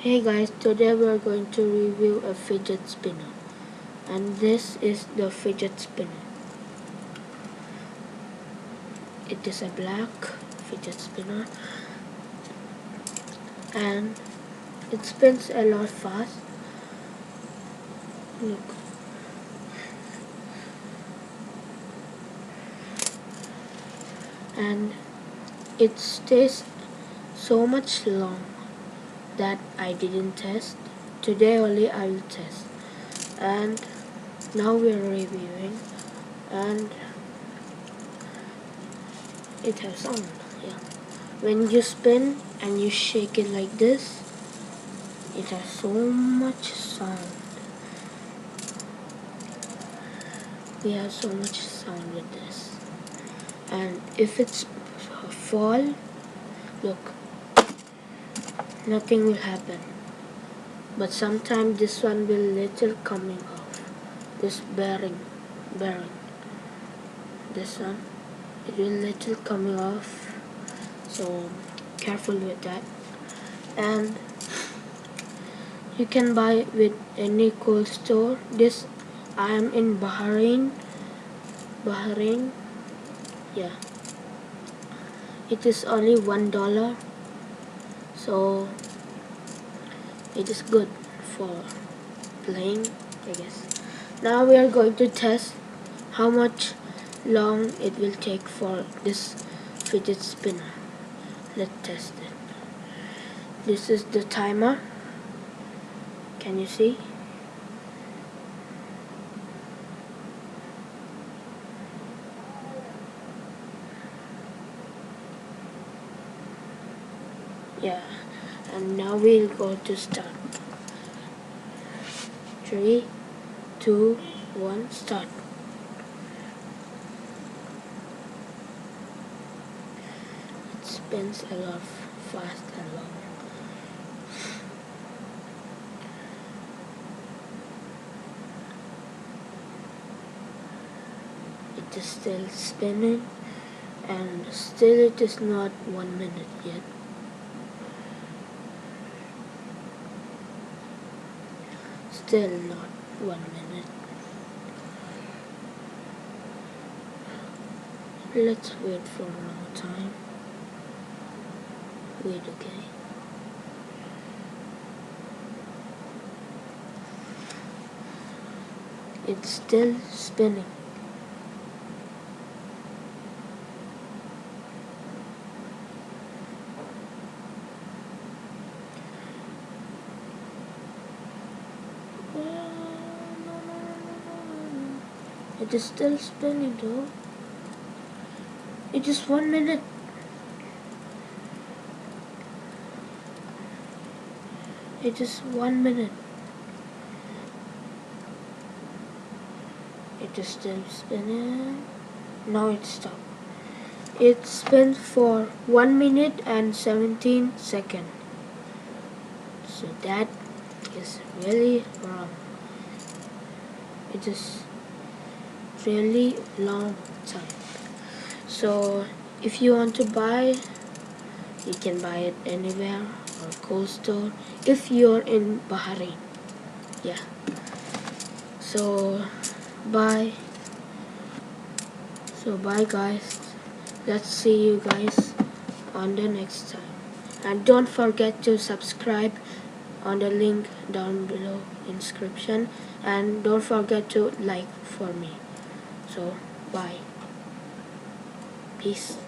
Hey guys, today we are going to review a fidget spinner, and this is the fidget spinner. It is a black fidget spinner and it spins a lot fast. Look. And it stays so much long that I didn't test. Today only I will test. And now we are reviewing, and it has sound. Yeah. When you spin and you shake it like this, it has so much sound. We have so much sound with this. And if it's fall, look, nothing will happen. But sometimes this one will little coming off. This bearing, this one, it will little coming off. So careful with that. And you can buy it with any cold store. This I am in Bahrain. Yeah. It is only $1, so it is good for playing, I guess. Now we are going to test how much long it will take for this fidget spinner. Let's test it. This is the timer. Can you see? Yeah, and now we'll go to start. 3, 2, 1, start. It spins a lot fast and long. It is still spinning, and still it is not 1 minute yet. Still not 1 minute. Let's wait for a long time. Wait, okay. It's still spinning. It is still spinning though. It is 1 minute. It is 1 minute. It is still spinning. Now it stopped. It spins for 1 minute and 17 seconds. So that is really wrong. It is really long time. So if you want to buy, you can buy it anywhere or cold store if you're in Bahrain. Yeah. So bye guys. Let's see you guys on the next time. And don't forget to subscribe on the link down below in description, and don't forget to like for me. So bye. Peace.